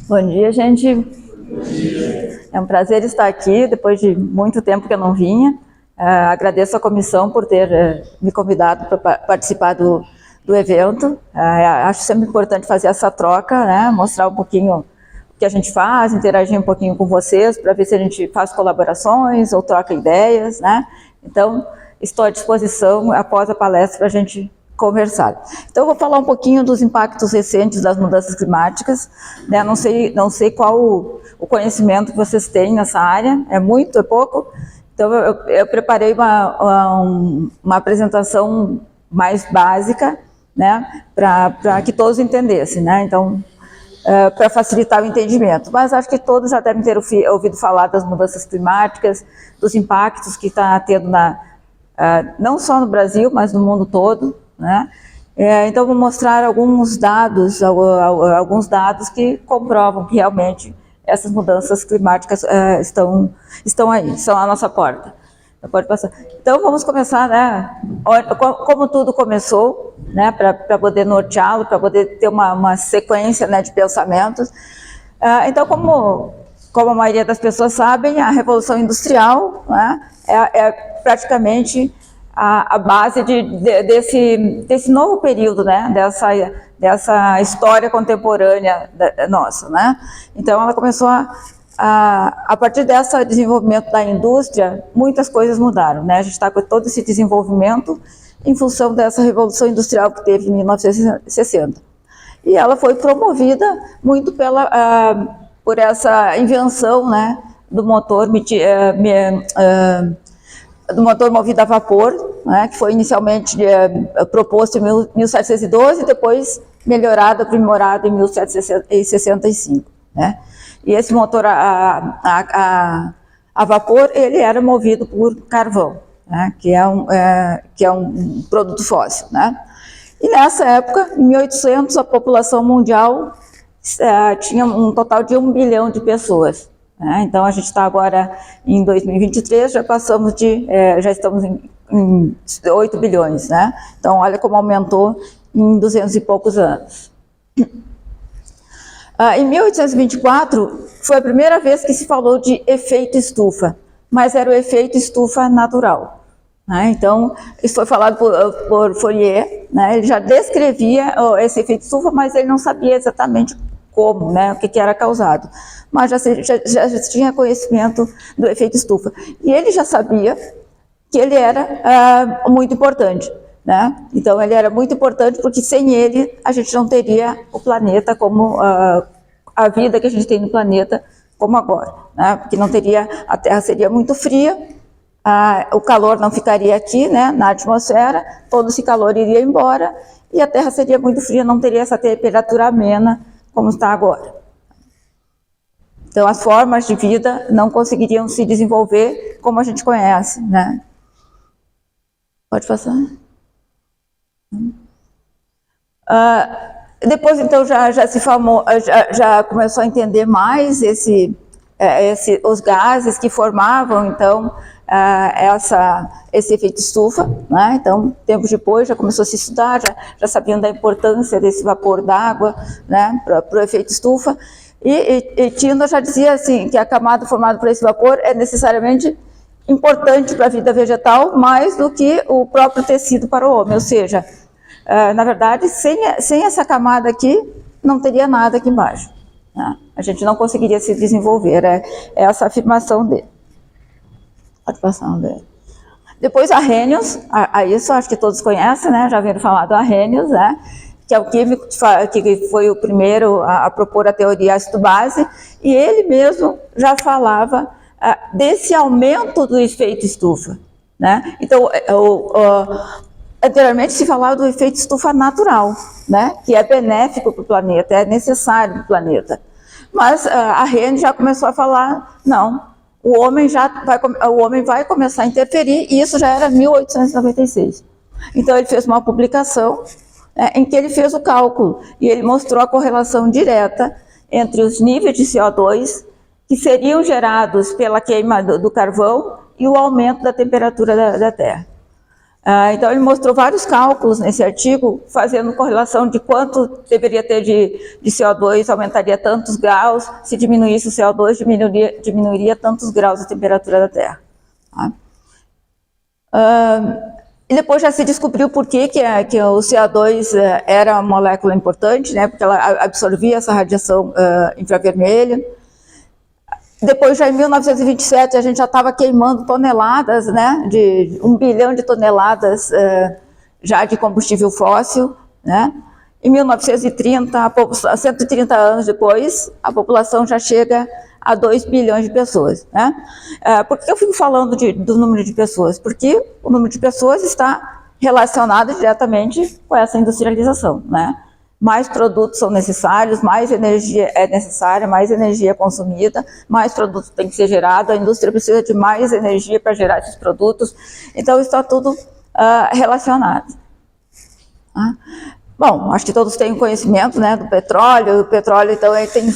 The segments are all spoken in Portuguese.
Bom dia, gente. É um prazer estar aqui, depois de muito tempo que eu não vinha. Agradeço à comissão por ter me convidado para participar do evento. Acho sempre importante fazer essa troca, né? Mostrar um pouquinho o que a gente faz, interagir um pouquinho com vocês, para ver se a gente faz colaborações ou troca ideias, né? Então, estou à disposição após a palestra para a gente conversar. Então, eu vou falar um pouquinho dos impactos recentes das mudanças climáticas, né? Não sei qual o conhecimento que vocês têm nessa área, é muito, é pouco. Então, eu preparei uma apresentação mais básica, né? Para que todos entendessem, né? Então, para facilitar o entendimento. Mas acho que todos já devem ter ouvido falar das mudanças climáticas, dos impactos que está tendo não só no Brasil, mas no mundo todo, né? Então, vou mostrar alguns dados que comprovam que realmente essas mudanças climáticas estão aí, estão à nossa porta. Pode passar. Então, vamos começar, né? Como tudo começou, né? Para poder norteá-lo, para poder ter uma sequência, né, de pensamentos. Então, como a maioria das pessoas sabem, a Revolução Industrial, né, é praticamente a base desse novo período, né, dessa história contemporânea nossa, né? Então, ela começou a partir desse desenvolvimento da indústria, muitas coisas mudaram, né? A gente está com todo esse desenvolvimento em função dessa Revolução Industrial que teve em 1960. E ela foi promovida muito por essa invenção, né, do motor movido a vapor, né, que foi inicialmente proposto em 1712 e depois melhorado, aprimorado em 1765, né? E esse motor a vapor, ele era movido por carvão, né, que é um produto fóssil, né? E nessa época, em 1800, a população mundial tinha um total de 1 bilhão de pessoas. Então, a gente está agora em 2023, já estamos em 8 bilhões, né? Então, olha como aumentou em 200 e poucos anos. Em 1824, foi a primeira vez que se falou de efeito estufa, mas era o efeito estufa natural. Então, isso foi falado por Fourier, né? Ele já descrevia esse efeito estufa, mas ele não sabia exatamente como, né, o que era causado. Mas já tinha conhecimento do efeito estufa. E ele já sabia que ele era muito importante, né? Então, ele era muito importante porque sem ele a gente não teria o planeta como a vida que a gente tem no planeta como agora, né? Porque a Terra seria muito fria, o calor não ficaria aqui, né, na atmosfera, todo esse calor iria embora e a Terra seria muito fria, não teria essa temperatura amena como está agora. Então, as formas de vida não conseguiriam se desenvolver como a gente conhece, né? Pode passar? Depois, então, já começou a entender mais os gases que formavam, então, esse efeito estufa, né? Então, tempos depois já começou a se estudar, já sabiam da importância desse vapor d'água, né, para o efeito estufa. E Tyndall já dizia assim, que a camada formada por esse vapor é necessariamente importante para a vida vegetal, mais do que o próprio tecido para o homem, ou seja, na verdade, sem essa camada aqui, não teria nada aqui embaixo, né? A gente não conseguiria se desenvolver, é essa afirmação dele. Pode passar um dele. Depois Arrhenius, isso acho que todos conhecem, né? Já ouviram falar do Arrhenius, né? Que é o químico que foi o primeiro a propor a teoria ácido-base, e ele mesmo já falava desse aumento do efeito estufa, né? Então, anteriormente se falava do efeito estufa natural, né? Que é benéfico para o planeta, é necessário para o planeta. Mas a Arrhenius já começou a falar, não, o homem vai começar a interferir, e isso já era 1896. Então, ele fez uma publicação em que ele fez o cálculo, e ele mostrou a correlação direta entre os níveis de CO2 que seriam gerados pela queima do carvão e o aumento da temperatura da Terra. Então, ele mostrou vários cálculos nesse artigo, fazendo correlação de quanto deveria ter de CO2, aumentaria tantos graus, se diminuísse o CO2, diminuiria tantos graus a temperatura da Terra. E depois já se descobriu por que o CO2 era uma molécula importante, né, porque ela absorvia essa radiação infravermelha. Depois, já em 1927, a gente já estava queimando toneladas, né, de 1 bilhão de toneladas já de combustível fóssil, né. Em 1930, 130 anos depois, a população já chega a 2 bilhões de pessoas, né. Por que eu fico falando do número de pessoas? Porque o número de pessoas está relacionado diretamente com essa industrialização, né. Mais produtos são necessários, mais energia é necessária, mais energia é consumida, mais produtos tem que ser gerado, a indústria precisa de mais energia para gerar esses produtos, então está tudo relacionado. Bom, acho que todos têm conhecimento, né, do petróleo. O petróleo, então, ele tem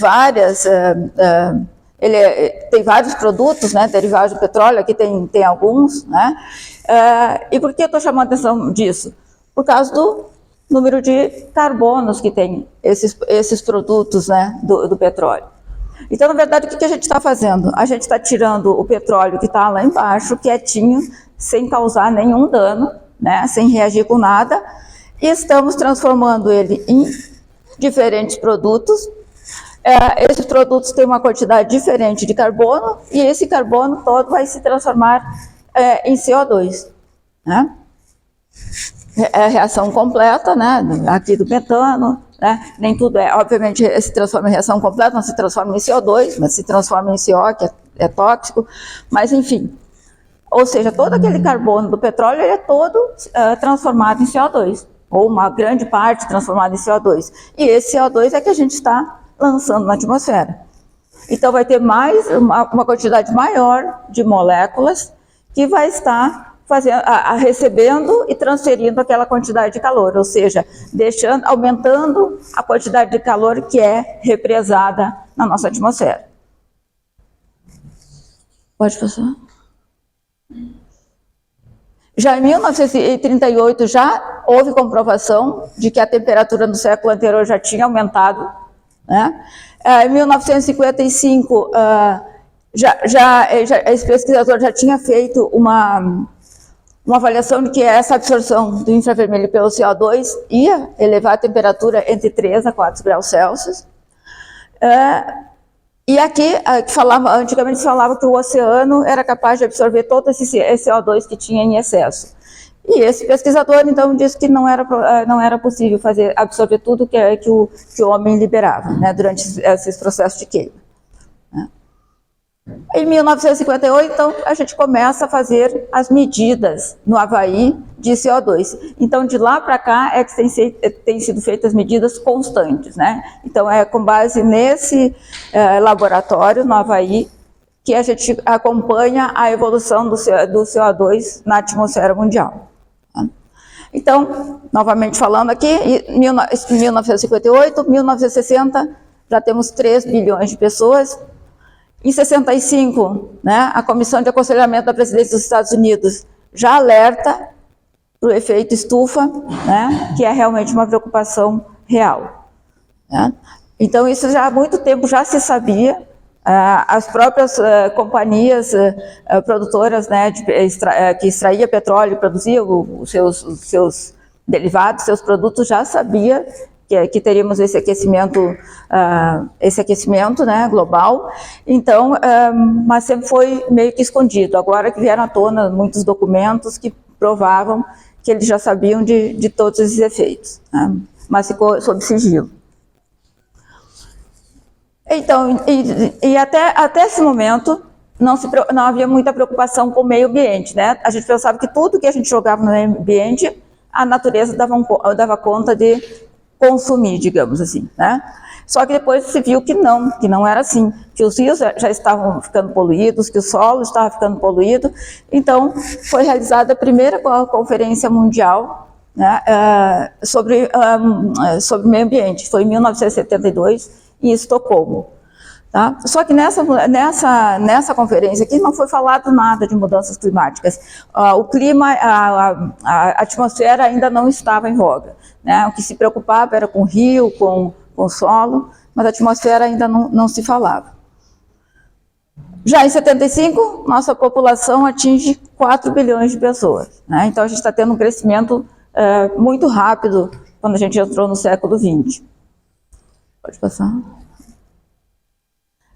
tem vários produtos, né, derivados do petróleo, aqui tem alguns, né. E por que eu estou chamando a atenção disso? Por causa do número de carbonos que tem esses produtos, né, do petróleo. Então, na verdade, o que a gente está fazendo? A gente está tirando o petróleo que está lá embaixo, quietinho, sem causar nenhum dano, né, sem reagir com nada, e estamos transformando ele em diferentes produtos. Esses produtos têm uma quantidade diferente de carbono, e esse carbono todo vai se transformar em CO2, né? É a reação completa, né, aqui do metano, né, nem tudo obviamente, se transforma em reação completa, não se transforma em CO2, mas se transforma em CO, que é tóxico, mas enfim, ou seja, todo aquele carbono do petróleo, ele é todo transformado em CO2, ou uma grande parte transformada em CO2, e esse CO2 é que a gente está lançando na atmosfera. Então vai ter uma quantidade maior de moléculas que vai estar recebendo e transferindo aquela quantidade de calor, ou seja, aumentando a quantidade de calor que é represada na nossa atmosfera. Pode passar? Já em 1938 já houve comprovação de que a temperatura no século anterior já tinha aumentado, né? Em 1955 esse pesquisador já tinha feito uma avaliação de que essa absorção do infravermelho pelo CO2 ia elevar a temperatura entre 3 a 4 graus Celsius. E aqui, antigamente se falava que o oceano era capaz de absorver todo esse CO2 que tinha em excesso. E esse pesquisador, então, disse que não era possível absorver tudo que o homem liberava, né, durante esses processos de queima. Em 1958, então, a gente começa a fazer as medidas no Havaí de CO2. Então, de lá para cá é que tem sido feitas medidas constantes, né? Então, é com base nesse laboratório no Havaí que a gente acompanha a evolução do CO2 na atmosfera mundial. Então, novamente falando aqui, em 1958, 1960, já temos 3 bilhões de pessoas. Em 65, né, a Comissão de Aconselhamento da Presidência dos Estados Unidos já alerta para o efeito estufa, né, que é realmente uma preocupação real, né? Então, isso já há muito tempo já se sabia. As próprias companhias produtoras, né, que extraía petróleo e produzia os seus derivados, seus produtos, já sabia que teríamos esse aquecimento, né, global. Então, mas sempre foi meio que escondido. Agora que vieram à tona muitos documentos que provavam que eles já sabiam de todos esses efeitos, né, mas ficou sob sigilo. Então, até esse momento, não havia muita preocupação com o meio ambiente, né? A gente pensava que tudo que a gente jogava no meio ambiente, a natureza dava conta de consumir, digamos assim, né? Só que depois se viu que não era assim, que os rios já estavam ficando poluídos, que o solo estava ficando poluído. Então, foi realizada a primeira conferência mundial, né, sobre o meio ambiente, foi em 1972, em Estocolmo. Tá? Só que nessa conferência aqui não foi falado nada de mudanças climáticas. O clima, a atmosfera ainda não estava em voga, né? O que se preocupava era com o rio, com o solo, mas a atmosfera ainda não se falava. Já em 75, nossa população atinge 4 bilhões de pessoas, né? Então a gente está tendo um crescimento muito rápido quando a gente entrou no século XX. Pode passar.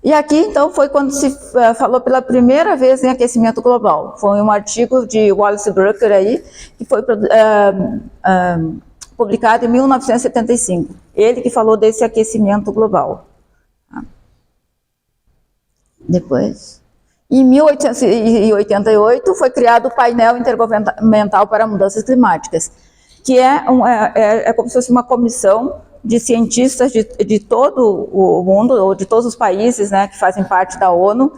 E aqui, então, foi quando se falou pela primeira vez em aquecimento global. Foi um artigo de Wallace Brooker aí, que foi publicado em 1975. Ele que falou desse aquecimento global. Depois, em 1888, foi criado o Painel Intergovernamental para Mudanças Climáticas, que é como se fosse uma comissão de cientistas de todo o mundo, ou de todos os países, né, que fazem parte da ONU,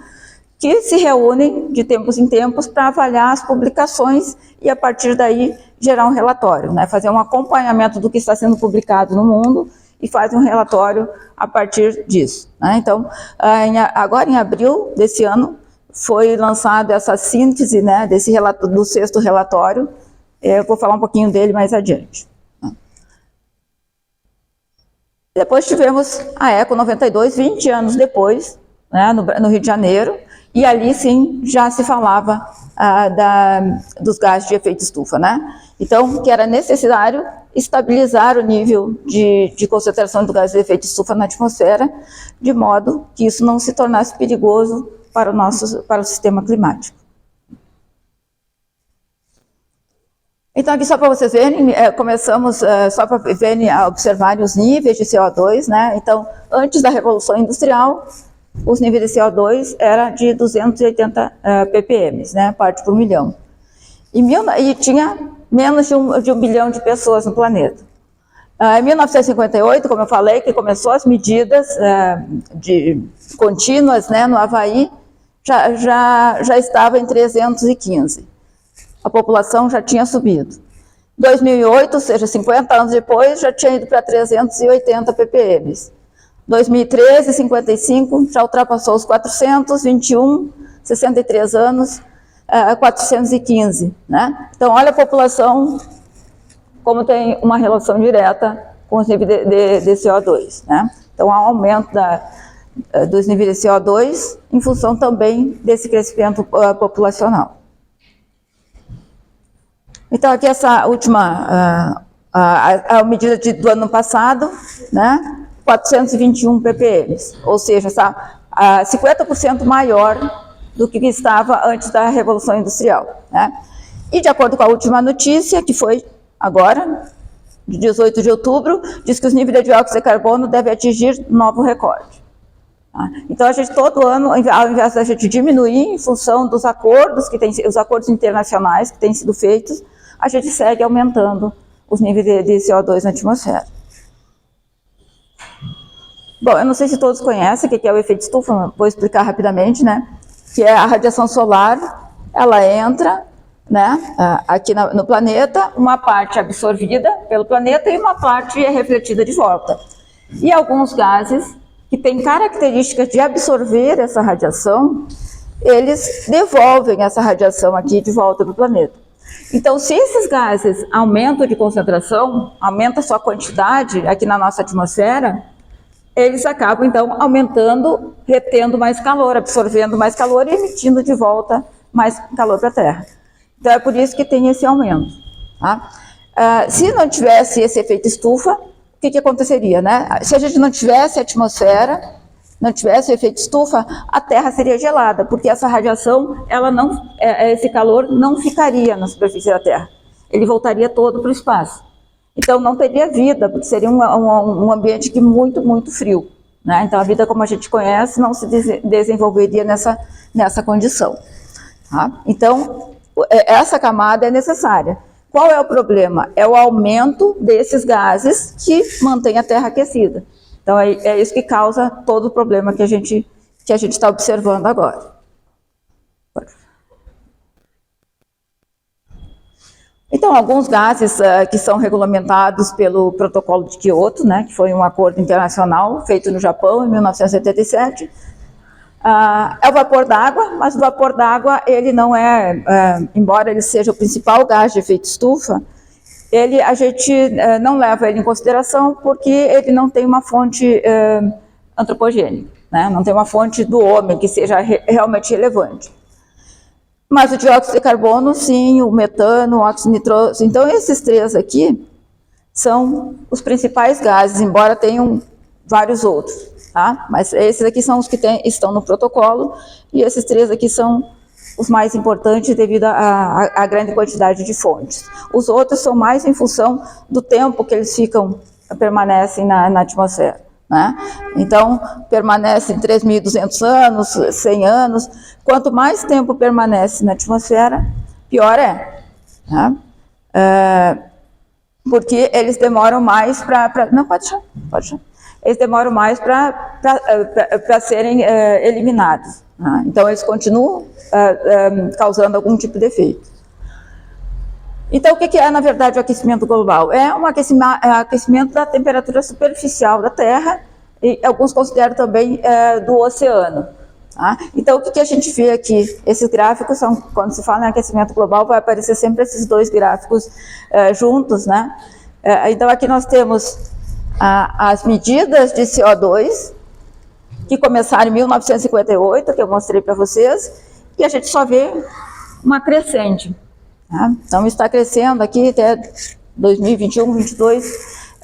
que se reúnem de tempos em tempos para avaliar as publicações e, a partir daí, gerar um relatório, né, fazer um acompanhamento do que está sendo publicado no mundo e fazer um relatório a partir disso, né. Então, agora em abril desse ano, foi lançada essa síntese, né, do 6º relatório. Eu vou falar um pouquinho dele mais adiante. Depois tivemos a Eco 92, 20 anos depois, né, no Rio de Janeiro, e ali sim já se falava dos gases de efeito estufa, né? Então, que era necessário estabilizar o nível de concentração do gás de efeito estufa na atmosfera, de modo que isso não se tornasse perigoso para o sistema climático. Então, aqui só para vocês verem, começamos só para verem, observarem os níveis de CO2, né? Então, antes da Revolução Industrial, os níveis de CO2 eram de 280 ppm, né? Parte por milhão. E tinha menos de um bilhão de pessoas no planeta. Em 1958, como eu falei, que começou as medidas contínuas, né, no Havaí, já estava em 315. A população já tinha subido. 2008, ou seja, 50 anos depois, já tinha ido para 380 ppm. 2013, 55, já ultrapassou os 400, 21, 63 anos, 415, né? Então, olha a população como tem uma relação direta com os níveis de CO2, né? Então, há um aumento dos níveis de CO2 em função também desse crescimento populacional. Então, aqui essa última, a medida do ano passado, né, 421 ppm, ou seja, 50% maior do que estava antes da Revolução Industrial, né? E de acordo com a última notícia, que foi agora, de 18 de outubro, diz que os níveis de dióxido de carbono devem atingir novo recorde. Tá? Então, a gente todo ano, ao invés da gente diminuir em função dos acordos, os acordos internacionais que têm sido feitos, a gente segue aumentando os níveis de CO2 na atmosfera. Bom, eu não sei se todos conhecem o que é o efeito estufa, vou explicar rapidamente, né? Que é a radiação solar, ela entra, né, aqui no planeta, uma parte absorvida pelo planeta e uma parte é refletida de volta. E alguns gases que têm características de absorver essa radiação, eles devolvem essa radiação aqui de volta para o planeta. Então, se esses gases aumentam de concentração, aumenta a sua quantidade aqui na nossa atmosfera, eles acabam, então, aumentando, retendo mais calor, absorvendo mais calor e emitindo de volta mais calor para a Terra. Então, é por isso que tem esse aumento. Tá? Se não tivesse esse efeito estufa, o que aconteceria, né? Se a gente não tivesse a atmosfera, não tivesse o efeito estufa, a Terra seria gelada, porque essa radiação, esse calor não ficaria na superfície da Terra. Ele voltaria todo para o espaço. Então, não teria vida, porque seria um ambiente muito, muito frio, né? Então, a vida como a gente conhece não se desenvolveria nessa condição. Tá? Então, essa camada é necessária. Qual é o problema? É o aumento desses gases que mantém a Terra aquecida. Então, é isso que causa todo o problema que a gente está observando agora. Então, alguns gases que são regulamentados pelo Protocolo de Kyoto, né, que foi um acordo internacional feito no Japão em 1977, é o vapor d'água, mas o vapor d'água, ele não embora ele seja o principal gás de efeito estufa, a gente não leva ele em consideração porque ele não tem uma fonte antropogênica, né, não tem uma fonte do homem que seja realmente relevante. Mas o dióxido de carbono, sim, o metano, o óxido nitroso. Então, esses três aqui são os principais gases, embora tenham vários outros, tá? Mas esses aqui são os que estão no protocolo, e esses três aqui são os mais importantes devido à grande quantidade de fontes. Os outros são mais em função do tempo que eles permanecem na atmosfera. Né? Então, permanecem 3.200 anos, 100 anos. Quanto mais tempo permanece na atmosfera, pior é. Né? Porque eles demoram mais para... Não, pode deixar. Eles demoram mais para serem eliminados. Né? Então, eles continuam causando algum tipo de efeito. Então, o que é, na verdade, o aquecimento global? É um aquecimento da temperatura superficial da Terra, e alguns consideram também do oceano. Tá? Então, o que a gente vê aqui? Esses gráficos são, quando se fala em aquecimento global, vai aparecer sempre esses dois gráficos juntos, né? Então, aqui nós temos as medidas de CO2, que começaram em 1958, que eu mostrei para vocês, e a gente só vê uma crescente. Tá? Então, está crescendo aqui até 2021, 2022,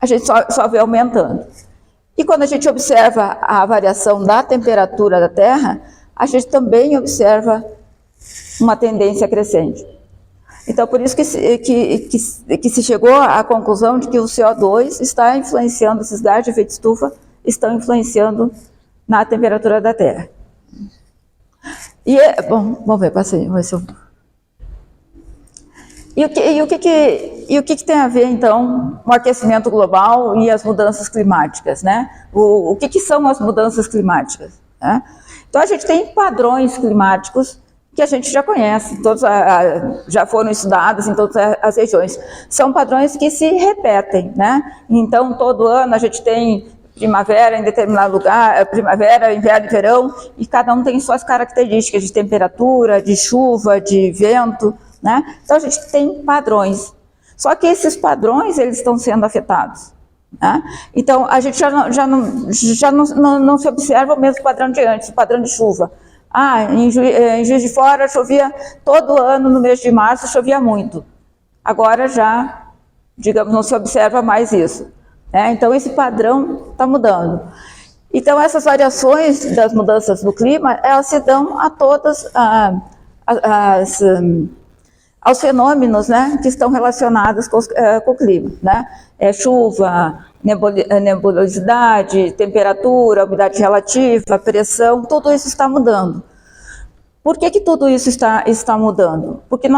a gente só vê aumentando. E quando a gente observa a variação da temperatura da Terra, a gente também observa uma tendência crescente. Então, por isso que se chegou à conclusão de que o CO2 está influenciando, esses gases de efeito estufa estão influenciando na temperatura da Terra. E, bom, vamos ver, passei, vamos ver se eu... E o que tem a ver, então, com o aquecimento global e as mudanças climáticas, né? O que são as mudanças climáticas? Né? Então, a gente tem padrões climáticos que a gente já conhece, todos já foram estudados em todas as regiões. São padrões que se repetem, né? Então, todo ano a gente tem primavera em determinado lugar, primavera, inverno e verão, e cada um tem suas características de temperatura, de chuva, de vento, né? Então, a gente tem padrões. Só que esses padrões, eles estão sendo afetados. Né? Então, a gente já não se observa o mesmo padrão de antes, o padrão de chuva. Em Juiz de Fora chovia todo ano, no mês de março chovia muito. Agora já, digamos, não se observa mais isso. Né? Então, esse padrão está mudando. Então, essas variações das mudanças do clima, elas se dão a todas aos fenômenos, né, que estão relacionados com o clima, né? Chuva, nebulosidade, temperatura, umidade relativa, pressão, tudo isso está mudando. Por que tudo isso está mudando? Porque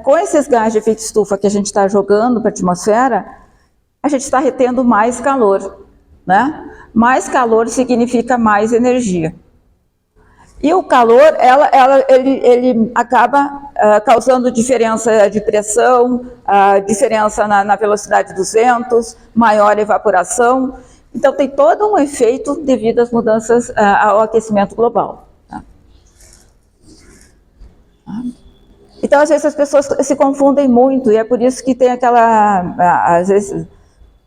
com esses gases de efeito estufa que a gente está jogando para a atmosfera, a gente está retendo mais calor, né? Mais calor significa mais energia. E o calor, ele acaba causando diferença de pressão, diferença na velocidade dos ventos, maior evaporação. Então, tem todo um efeito devido às mudanças ao aquecimento global. Tá? Então, às vezes, as pessoas se confundem muito, e é por isso que tem às vezes,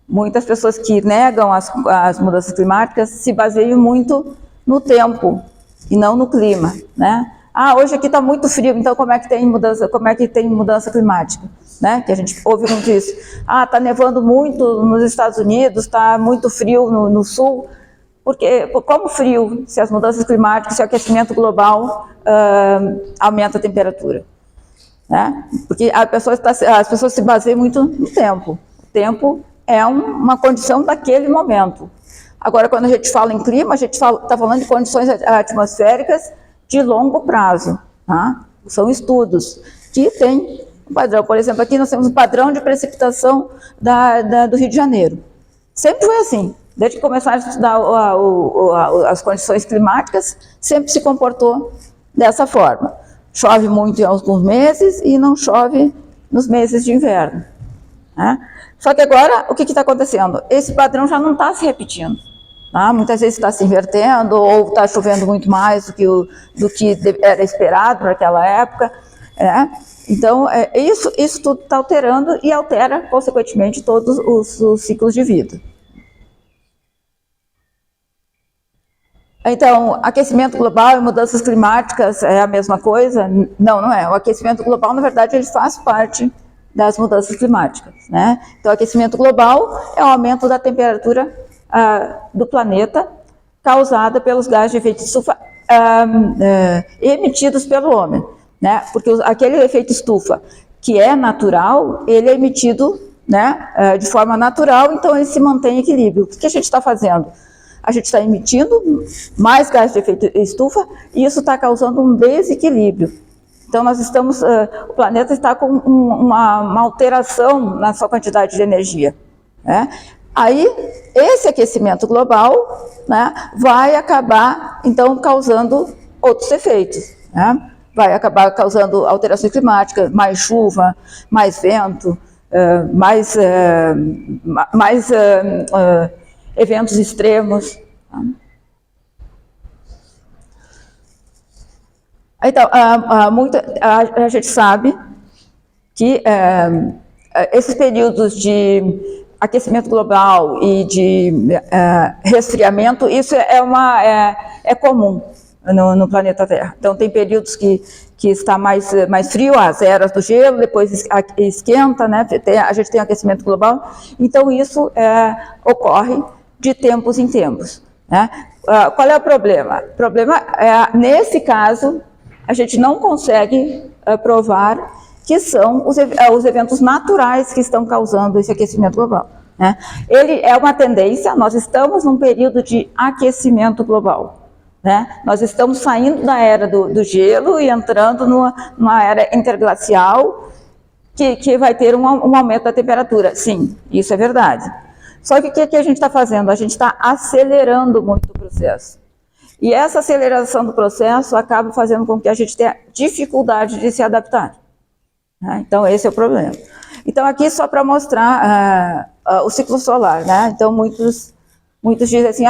muitas pessoas que negam as mudanças climáticas se baseiam muito no tempo e não no clima, né? Hoje aqui está muito frio, então como é que tem mudança climática, né? Que a gente ouve muito isso. Está nevando muito nos Estados Unidos, está muito frio no sul. Porque como frio, se as mudanças climáticas, se o aquecimento global aumenta a temperatura, né? Porque as pessoas se baseiam muito no tempo. O tempo é uma condição daquele momento. Agora, quando a gente fala em clima, a gente está falando de condições atmosféricas de longo prazo. Tá? São estudos que têm um padrão. Por exemplo, aqui nós temos um padrão de precipitação do Rio de Janeiro. Sempre foi assim. Desde que começaram a estudar as condições climáticas, sempre se comportou dessa forma. chove muito em alguns meses e não chove nos meses de inverno. Né? Só que agora, o que está acontecendo? Esse padrão já não está se repetindo. Tá? Muitas vezes está se invertendo, ou está chovendo muito mais do que era esperado para aquela época. Né? Então, isso tudo está alterando e altera, consequentemente, todos os ciclos de vida. Então, aquecimento global e mudanças climáticas é a mesma coisa? Não, não é. O aquecimento global, na verdade, ele faz parte das mudanças climáticas. Né? Então, o aquecimento global é o aumento da temperatura do planeta causada pelos gases de efeito de estufa emitidos pelo homem. Né? Porque aquele efeito estufa que é natural, ele é emitido, né, de forma natural, então ele se mantém em equilíbrio. O que a gente está fazendo? A gente está emitindo mais gases de efeito estufa e isso está causando um desequilíbrio. Então nós estamos, o planeta está com uma alteração na sua quantidade de energia. Né? Aí, esse aquecimento global, né, vai acabar, então, causando outros efeitos. Né? Vai acabar causando alterações climáticas, mais chuva, mais vento, mais eventos extremos. Então, a gente sabe que esses períodos de aquecimento global e de resfriamento, isso é comum no planeta Terra. Então, tem períodos que está mais frio, as eras do gelo, depois esquenta, né? A gente tem aquecimento global. Então, isso ocorre de tempos em tempos. Né? Qual é o problema? O problema é, nesse caso, a gente não consegue provar que são os eventos naturais que estão causando esse aquecimento global. Né? Ele é uma tendência, nós estamos num período de aquecimento global. Né? Nós estamos saindo da era do gelo e entrando numa era interglacial que vai ter um aumento da temperatura. Sim, isso é verdade. Só que o que a gente está fazendo? A gente está acelerando muito o processo. E essa aceleração do processo acaba fazendo com que a gente tenha dificuldade de se adaptar. Né? Então, esse é o problema. Então, aqui só para mostrar o ciclo solar. Né? Então, muitos dizem assim,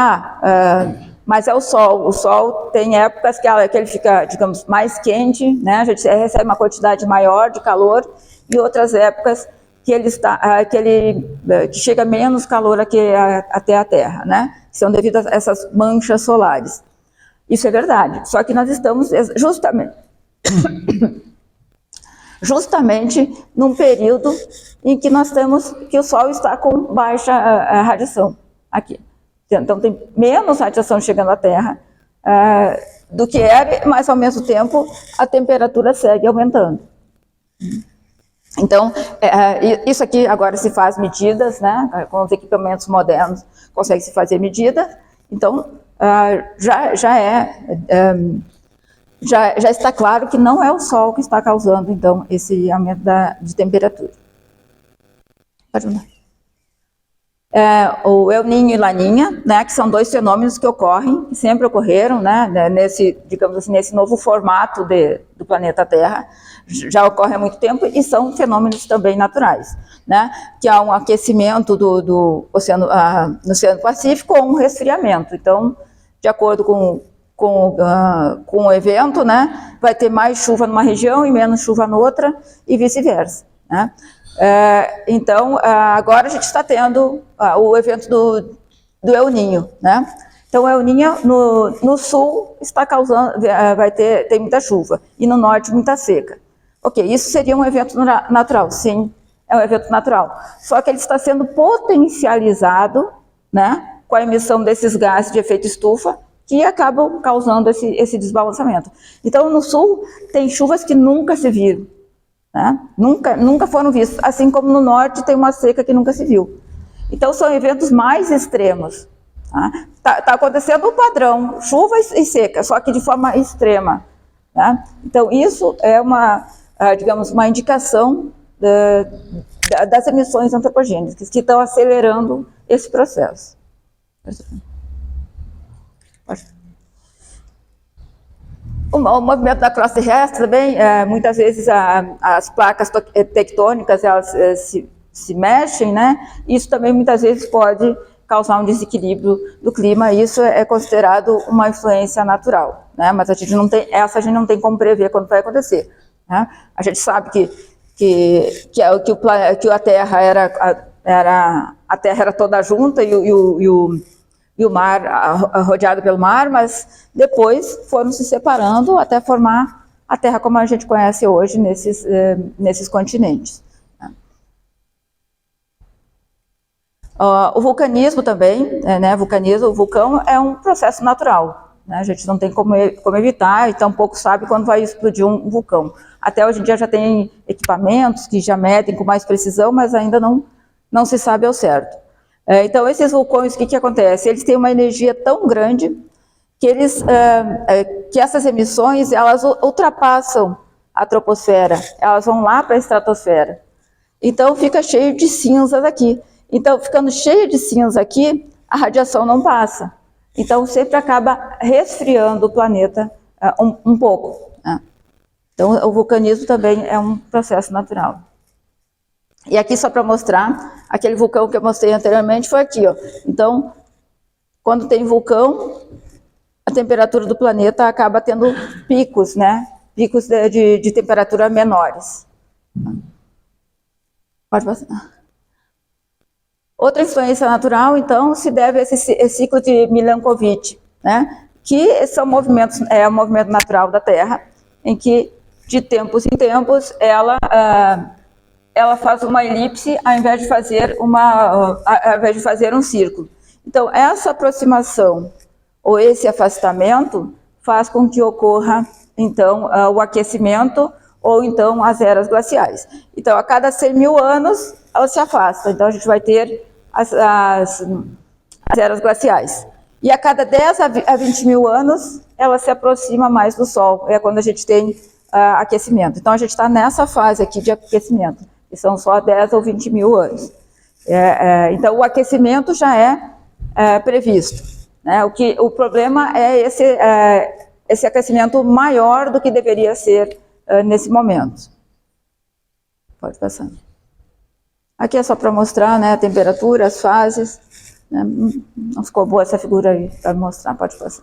mas é o Sol. O Sol tem épocas que ele fica, digamos, mais quente, né? A gente recebe uma quantidade maior de calor, e outras épocas que chega menos calor aqui até a Terra, né? São devido a essas manchas solares. Isso é verdade, só que nós estamos justamente num período em que nós temos que o Sol está com baixa radiação aqui. Então tem menos radiação chegando à Terra do que era, mas ao mesmo tempo a temperatura segue aumentando. Então, isso aqui agora se faz medidas, né? Com os equipamentos modernos consegue se fazer medidas. Então, já está claro que não é o Sol que está causando, então, esse aumento de temperatura. Pode mudar. O El Niño e Laninha, né, que são dois fenômenos que ocorrem, que sempre ocorreram, né, digamos assim, nesse novo formato do planeta Terra, já ocorre há muito tempo, e são fenômenos também naturais, né, que há um aquecimento no Oceano Pacífico ou um resfriamento. Então, de acordo com o evento, né, vai ter mais chuva numa região e menos chuva noutra, e vice-versa, né. Então, agora a gente está tendo o evento do El Niño, né? Então, o El Niño no sul está causando, tem muita chuva, e no norte muita seca. Ok, isso seria um evento natural, sim, é um evento natural. Só que ele está sendo potencializado, né, com a emissão desses gases de efeito estufa, que acabam causando esse desbalanceamento. Então, no sul, tem chuvas que nunca se viram. Né? Nunca foram vistos, assim como no norte tem uma seca que nunca se viu. Então são eventos mais extremos. Tá acontecendo um padrão, chuva e seca, só que de forma extrema. Né? Então isso é digamos, uma indicação das emissões antropogênicas que estão acelerando esse processo. Pode. O movimento da crosta terrestre também, muitas vezes as placas tectônicas elas se mexem, né? Isso também muitas vezes pode causar um desequilíbrio do clima. Isso é considerado uma influência natural, né? Mas a gente não tem como prever quando vai acontecer, né? A gente sabe que a Terra era toda junta e o mar rodeado pelo mar, mas depois foram se separando até formar a Terra como a gente conhece hoje nesses continentes. O vulcanismo também, né? O vulcão é um processo natural, né? A gente não tem como evitar e tampouco sabe quando vai explodir um vulcão. Até hoje em dia já tem equipamentos que já medem com mais precisão, mas ainda não se sabe ao certo. Então, esses vulcões, o que acontece? Eles têm uma energia tão grande que essas emissões elas ultrapassam a troposfera, elas vão lá para a estratosfera. Então, fica cheio de cinzas aqui. Então, ficando cheio de cinza aqui, a radiação não passa. Então, sempre acaba resfriando o planeta um pouco, né? Então, o vulcanismo também é um processo natural. E aqui, só para mostrar, aquele vulcão que eu mostrei anteriormente foi aqui, ó. Então, quando tem vulcão, a temperatura do planeta acaba tendo picos, né? Picos de temperatura menores. Pode passar. Outra influência natural, então, se deve a esse ciclo de Milankovitch, né? Que são movimentos, é um movimento natural da Terra, em que, de tempos em tempos, ela faz uma elipse ao invés de fazer um círculo. Então, essa aproximação ou esse afastamento faz com que ocorra, então, o aquecimento ou, então, as eras glaciais. Então, a cada 100 mil anos, ela se afasta. Então, a gente vai ter as eras glaciais. E a cada 10 a 20 mil anos, ela se aproxima mais do Sol. É quando a gente tem aquecimento. Então, a gente está nessa fase aqui de aquecimento, que são só 10 ou 20 mil anos. Então, o aquecimento já é previsto, né? O problema é esse aquecimento maior do que deveria ser nesse momento. Pode passar. Aqui é só para mostrar, né, a temperatura, as fases, né? Não ficou boa essa figura aí para mostrar, pode passar.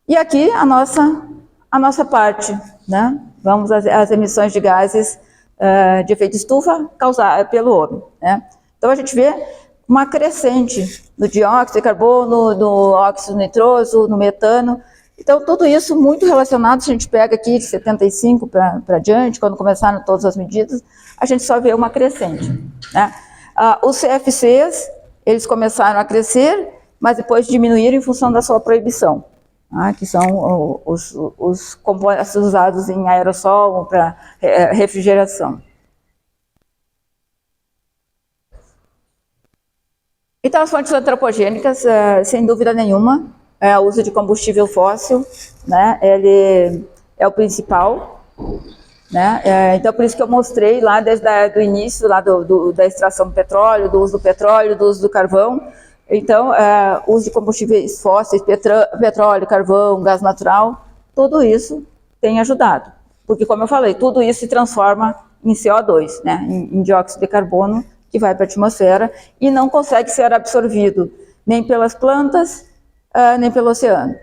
E aqui a nossa parte, né? Vamos às emissões de gases de efeito estufa causadas pelo homem, né? Então a gente vê uma crescente no dióxido de carbono, no óxido nitroso, no metano. Então tudo isso muito relacionado, se a gente pega aqui de 75 para diante, quando começaram todas as medidas, a gente só vê uma crescente, né? Os CFCs, eles começaram a crescer, mas depois diminuíram em função da sua proibição, que são os compostos usados em aerossol para refrigeração. Então, as fontes antropogênicas, sem dúvida nenhuma, o uso de combustível fóssil, né? Ele é o principal, né? Então, por isso que eu mostrei lá desde o início lá da extração do petróleo, do uso do carvão. Então, o uso de combustíveis fósseis, petróleo, carvão, gás natural, tudo isso tem ajudado. Porque, como eu falei, tudo isso se transforma em CO2, né? Em dióxido de carbono, que vai para a atmosfera e não consegue ser absorvido nem pelas plantas, nem pelo oceano.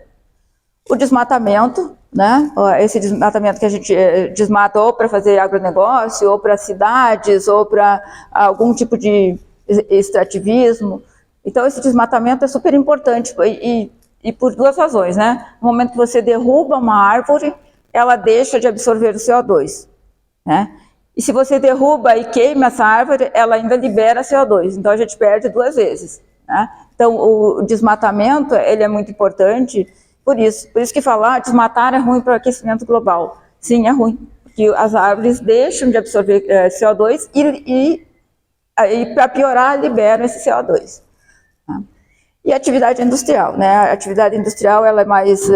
O desmatamento, né? Esse desmatamento que a gente desmata ou para fazer agronegócio, ou para cidades, ou para algum tipo de extrativismo. Então, esse desmatamento é super importante e por duas razões, né? No momento que você derruba uma árvore, ela deixa de absorver o CO2, né? E se você derruba e queima essa árvore, ela ainda libera CO2. Então, a gente perde duas vezes, né? Então, o desmatamento, ele é muito importante por isso. Por isso que falar desmatar é ruim para o aquecimento global. Sim, é ruim, porque as árvores deixam de absorver CO2 e para piorar, liberam esse CO2. Tá? E a atividade industrial, né? A atividade industrial, ela é mais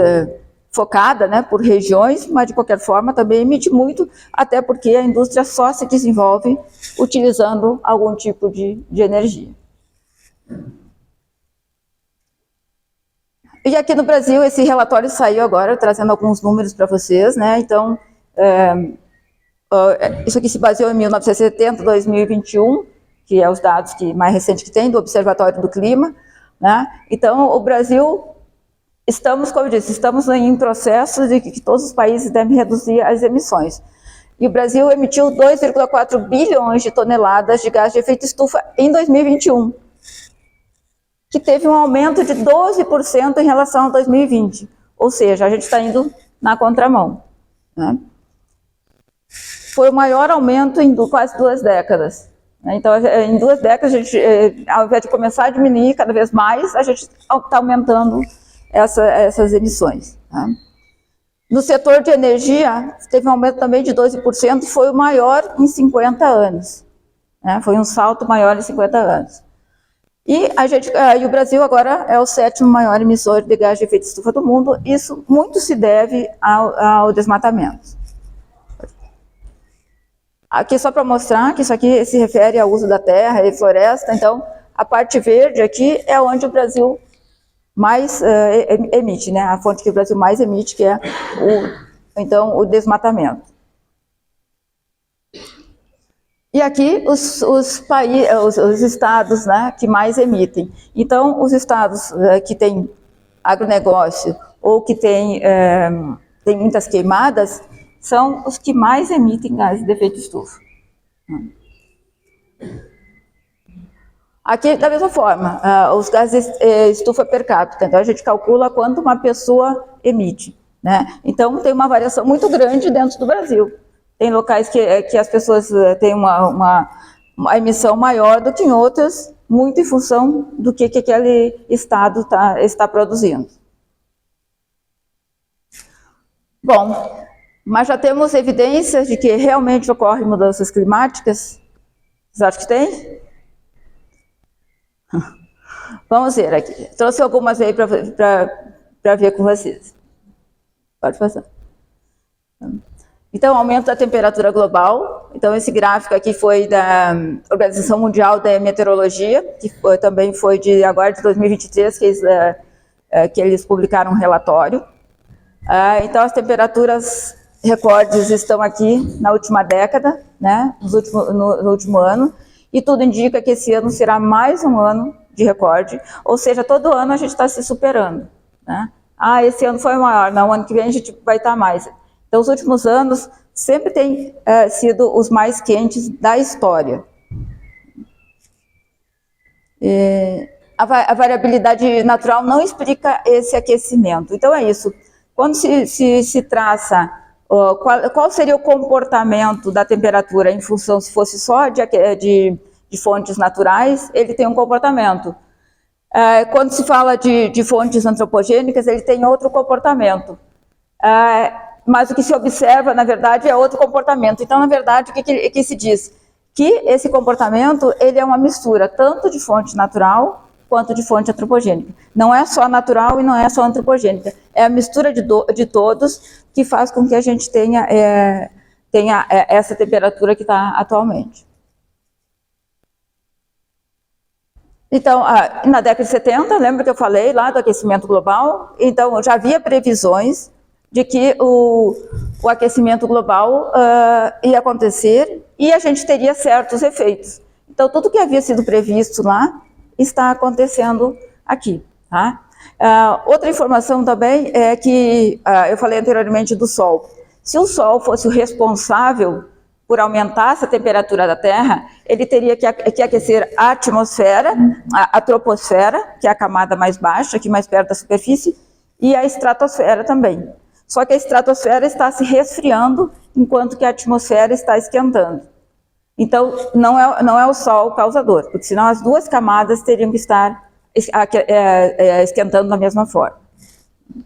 focada, né, por regiões, mas de qualquer forma também emite muito, até porque a indústria só se desenvolve utilizando algum tipo de energia. E aqui no Brasil, esse relatório saiu agora, trazendo alguns números para vocês, né? Então, isso aqui se baseou em 1970, 2021, que é os dados mais recentes que tem do Observatório do Clima, né? Então, o Brasil, estamos, como eu disse, estamos em processo de que todos os países devem reduzir as emissões. E o Brasil emitiu 2,4 bilhões de toneladas de gás de efeito estufa em 2021, que teve um aumento de 12% em relação a 2020. Ou seja, a gente está indo na contramão, né? Foi o maior aumento em quase 2 décadas. Então, em 2 décadas, a gente, ao invés de começar a diminuir cada vez mais, a gente está aumentando essas emissões, tá? No setor de energia, teve um aumento também de 12%, foi o maior em 50 anos. Né? Foi um salto maior em 50 anos. E o Brasil agora é o 7º maior emissor de gás de efeito estufa do mundo. Isso muito se deve ao desmatamento. Aqui só para mostrar que isso aqui se refere ao uso da terra e floresta. Então, a parte verde aqui é onde o Brasil mais emite, né? A fonte que o Brasil mais emite, que é o desmatamento. E aqui os estados, né, que mais emitem. Então, os estados que têm agronegócio ou que têm muitas queimadas são os que mais emitem gases de efeito estufa. Aqui, da mesma forma, os gases estufa per capita. Então, a gente calcula quanto uma pessoa emite, né? Então, tem uma variação muito grande dentro do Brasil. Tem locais que as pessoas têm uma emissão maior do que em outras, muito em função do que aquele estado está produzindo. Bom, mas já temos evidências de que realmente ocorrem mudanças climáticas? Vocês acham que tem? Vamos ver aqui. Trouxe algumas aí para ver com vocês. Pode passar. Então, aumento da temperatura global. Então, esse gráfico aqui foi da Organização Mundial da Meteorologia, que também foi de 2023, que eles publicaram um relatório. Então, as temperaturas recordes estão aqui na última década, né, no último ano, e tudo indica que esse ano será mais um ano de recorde, ou seja, todo ano a gente está se superando, né? Esse ano foi maior, não, ano que vem a gente vai estar mais. Então, os últimos anos sempre têm sido os mais quentes da história. A variabilidade natural não explica esse aquecimento. Então, é isso. Quando se traça qual seria o comportamento da temperatura em função, se fosse só de fontes naturais, ele tem um comportamento. Quando se fala de fontes antropogênicas, ele tem outro comportamento. Mas o que se observa, na verdade, é outro comportamento. Então, na verdade, o que se diz? Que esse comportamento ele é uma mistura tanto de fonte natural quanto de fonte antropogênica. Não é só natural e não é só antropogênica. É a mistura de todos que faz com que a gente tenha essa temperatura que está atualmente. Então, na década de 70, lembra que eu falei lá do aquecimento global? Então, já havia previsões de que o aquecimento global ia acontecer e a gente teria certos efeitos. Então, tudo que havia sido previsto lá está acontecendo aqui, tá? Outra informação também é que, eu falei anteriormente do Sol. Se o Sol fosse o responsável por aumentar essa temperatura da Terra, ele teria que aquecer a atmosfera, a troposfera, que é a camada mais baixa, aqui mais perto da superfície, e a estratosfera também. Só que a estratosfera está se resfriando, enquanto que a atmosfera está esquentando. Então, não é o Sol o causador, porque senão as duas camadas teriam que estar esquentando da mesma forma. O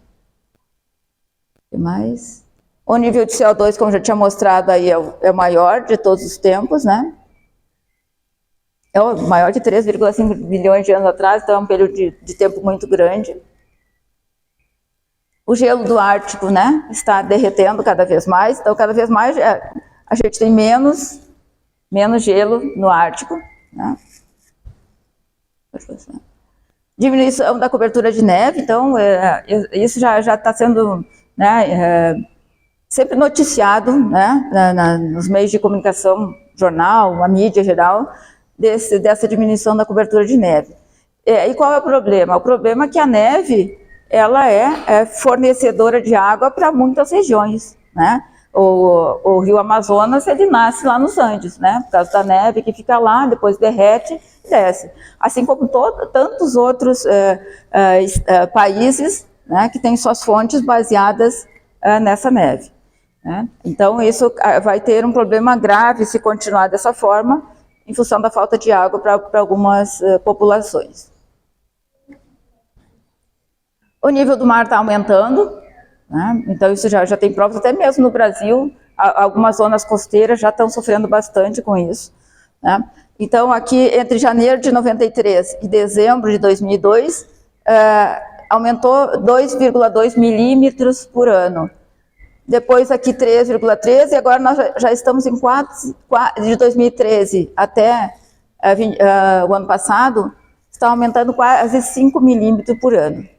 que mais? O nível de CO2, como já tinha mostrado aí, é o maior de todos os tempos, né? É o maior de 3,5 bilhões de anos atrás, então é um período de tempo muito grande. O gelo do Ártico, né, está derretendo cada vez mais, então cada vez mais a gente tem menos gelo no Ártico, né? Pode passar. Diminuição da cobertura de neve, então isso já está sendo, né, sempre noticiado, né, nos meios de comunicação, jornal, a mídia geral, dessa diminuição da cobertura de neve. E qual é o problema? O problema é que a neve, ela é fornecedora de água para muitas regiões, né? O rio Amazonas, ele nasce lá nos Andes, né? Por causa da neve que fica lá, depois derrete e desce. Assim como tantos outros países, né, que têm suas fontes baseadas nessa neve, né? Então, isso vai ter um problema grave se continuar dessa forma, em função da falta de água para algumas populações. O nível do mar está aumentando, né? Então isso já tem provas, até mesmo no Brasil, algumas zonas costeiras já estão sofrendo bastante com isso, né? Então aqui entre janeiro de 93 e dezembro de 2002, aumentou 2,2 milímetros por ano. Depois aqui 3,13, e agora nós já estamos em de 2013 até o ano passado, está aumentando quase 5 milímetros por ano.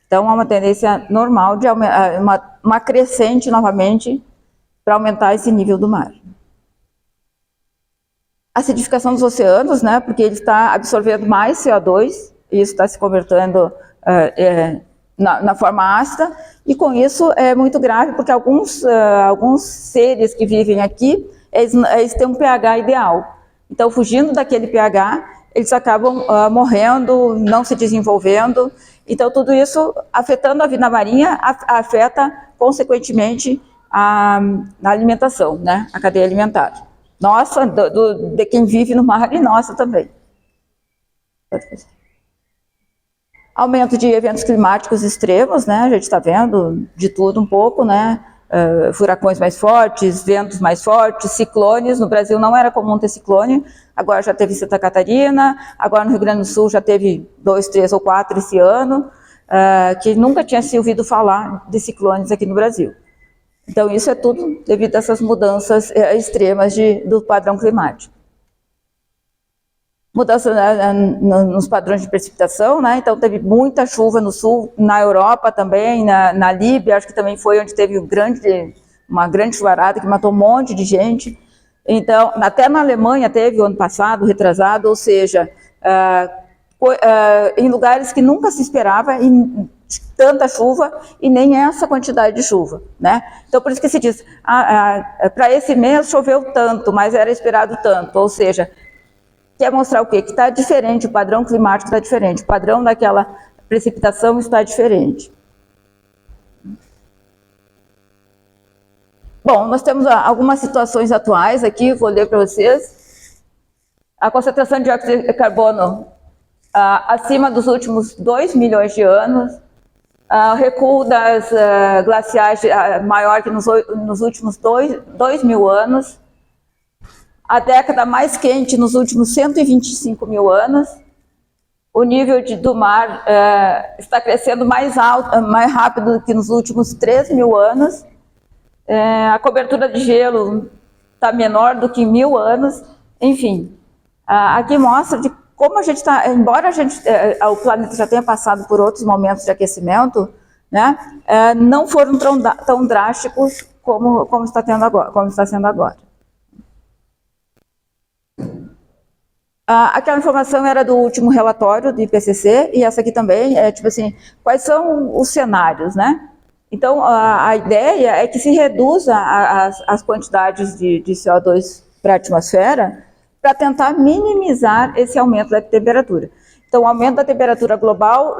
Então, há uma tendência normal de uma crescente novamente para aumentar esse nível do mar. Acidificação dos oceanos, né, porque ele está absorvendo mais CO2, e isso está se convertendo na forma ácida, e com isso é muito grave, porque alguns seres que vivem aqui, eles têm um pH ideal. Então, fugindo daquele pH, eles acabam morrendo, não se desenvolvendo. Então, tudo isso, afetando a vida marinha, afeta, consequentemente, a alimentação, né? A cadeia alimentar. Nossa, de quem vive no mar, e nossa também. Aumento de eventos climáticos extremos, né? A gente está vendo de tudo um pouco, né? Furacões mais fortes, ventos mais fortes, ciclones. No Brasil não era comum ter ciclone, agora já teve Santa Catarina, agora no Rio Grande do Sul já teve 2, 3 ou 4 esse ano, que nunca tinha se ouvido falar de ciclones aqui no Brasil. Então isso é tudo devido a essas mudanças extremas do padrão climático. Mudança nos padrões de precipitação, né? Então teve muita chuva no sul, na Europa também, na Líbia, acho que também foi onde teve uma grande chuvarada que matou um monte de gente. Então, até na Alemanha teve o ano passado, retrasado, ou seja, em lugares que nunca se esperava tanta chuva e nem essa quantidade de chuva, né? Então por isso que se diz, para esse mês choveu tanto, mas era esperado tanto, ou seja, quer mostrar o quê? Que está diferente, o padrão climático está diferente, o padrão daquela precipitação está diferente. Bom, nós temos algumas situações atuais aqui, vou ler para vocês. A concentração de dióxido de carbono acima dos últimos 2 milhões de anos, o recuo das glaciais maior que nos últimos 2 mil anos, a década mais quente nos últimos 125 mil anos, o nível do mar está crescendo mais rápido do que nos últimos 3 mil anos, a cobertura de gelo está menor do que 1000 anos, enfim. Aqui mostra de como a gente está, embora o planeta já tenha passado por outros momentos de aquecimento, né, não foram tão drásticos como está sendo agora. Aquela informação era do último relatório do IPCC, e essa aqui também é tipo assim, quais são os cenários, né? Então, a ideia é que se reduza as quantidades de CO2 para a atmosfera para tentar minimizar esse aumento da temperatura. Então, o aumento da temperatura global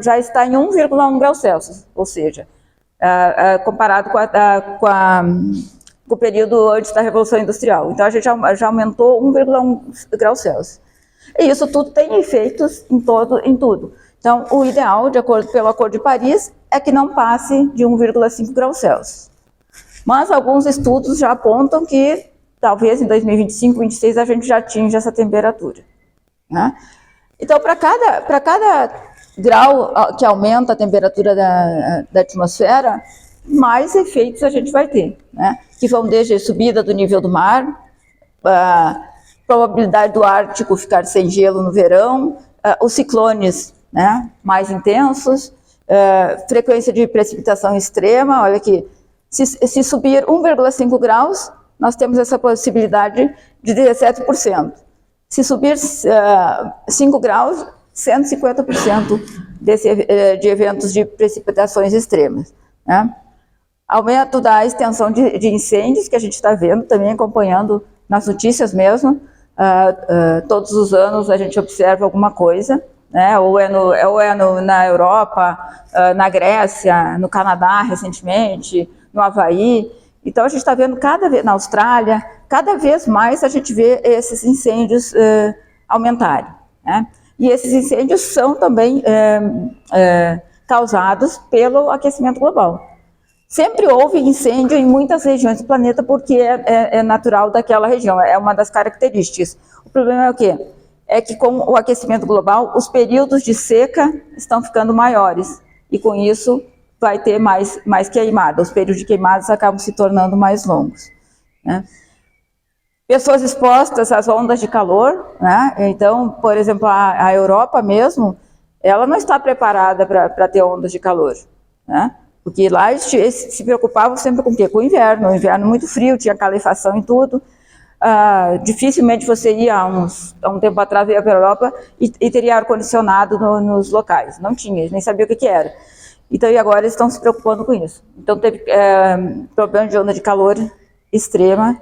já está em 1,1 graus Celsius, ou seja, comparado com o período antes da Revolução Industrial. Então, a gente já aumentou 1,1 graus Celsius. E isso tudo tem efeitos em tudo. Então, o ideal, pelo Acordo de Paris, é que não passe de 1,5 graus Celsius. Mas alguns estudos já apontam que talvez em 2025, 2026 a gente já atinja essa temperatura, né? Então, para cada grau que aumenta a temperatura da atmosfera, mais efeitos a gente vai ter, né? Que vão desde a subida do nível do mar, a probabilidade do Ártico ficar sem gelo no verão, os ciclones, né, mais intensos, frequência de precipitação extrema. Olha aqui, se subir 1,5 graus, nós temos essa possibilidade de 17%. Se subir 5 graus, 150% de eventos de precipitações extremas, né? Aumento da extensão de incêndios, que a gente está vendo também, acompanhando nas notícias mesmo. Todos os anos a gente observa alguma coisa, né? Ou é na Europa, na Grécia, no Canadá recentemente, no Havaí. Então a gente está vendo cada vez, na Austrália, cada vez mais a gente vê esses incêndios aumentarem, né? E esses incêndios são também causados pelo aquecimento global. Sempre houve incêndio em muitas regiões do planeta porque é natural daquela região, é uma das características. O problema é o quê? É que com o aquecimento global, os períodos de seca estão ficando maiores e com isso vai ter mais queimada. Os períodos de queimadas acabam se tornando mais longos, né? Pessoas expostas às ondas de calor, né? Então, por exemplo, a Europa mesmo, ela não está preparada para ter ondas de calor, né? Porque lá eles se preocupavam sempre com o quê? Com o inverno muito frio, tinha calefação e tudo. Dificilmente você ia, há um tempo atrás, ia para a Europa e teria ar-condicionado nos locais. Não tinha, eles nem sabiam o que era. Então, e agora eles estão se preocupando com isso. Então, teve problema de onda de calor extrema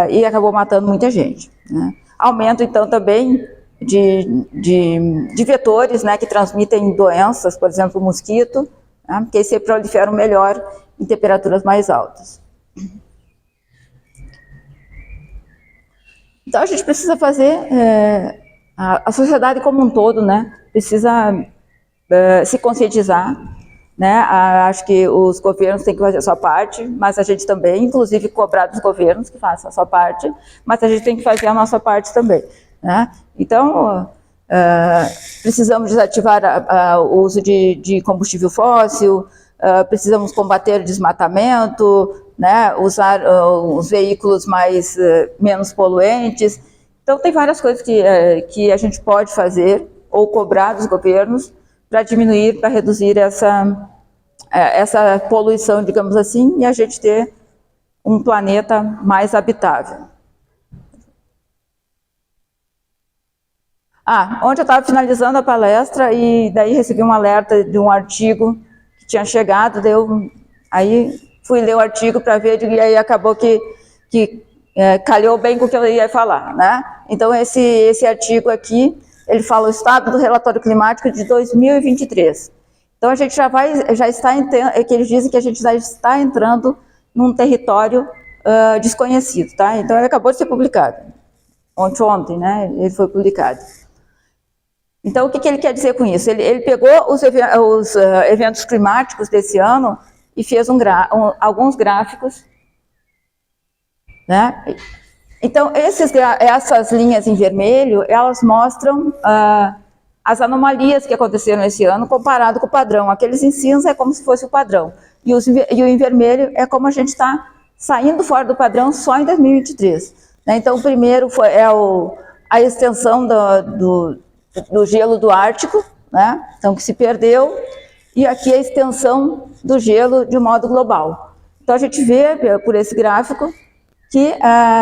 e acabou matando muita gente, né? Aumento, então, também de vetores, né, que transmitem doenças, por exemplo, o mosquito, né, porque se proliferam melhor em temperaturas mais altas. Então a gente precisa fazer, a sociedade como um todo, né, precisa se conscientizar, né? Acho que os governos têm que fazer a sua parte, mas a gente também, inclusive cobrar dos governos que façam a sua parte, mas a gente tem que fazer a nossa parte também, né? Então, precisamos desativar o uso de combustível fóssil, precisamos combater o desmatamento, né, usar os veículos menos poluentes. Então, tem várias coisas que a gente pode fazer ou cobrar dos governos para diminuir, para reduzir essa poluição, digamos assim, e a gente ter um planeta mais habitável. Ontem eu estava finalizando a palestra e daí recebi um alerta de um artigo que tinha chegado, aí fui ler o artigo para ver, e aí acabou que calhou bem com o que eu ia falar, né? Então esse artigo aqui, ele fala o estado do relatório climático de 2023. Então a gente já está entrando, que eles dizem que a gente já está entrando num território desconhecido, tá? Então ele acabou de ser publicado, ontem, né? Ele foi publicado. Então, o que ele quer dizer com isso? Ele pegou os eventos climáticos desse ano e fez alguns gráficos, né? Então, essas linhas em vermelho, elas mostram as anomalias que aconteceram esse ano comparado com o padrão. Aqueles em cinza é como se fosse o padrão. E o em vermelho é como a gente está saindo fora do padrão só em 2023. Né? Então, o primeiro é a extensão do gelo do Ártico, né? Então, que se perdeu, e aqui a extensão do gelo de modo global. Então, a gente vê, por esse gráfico, que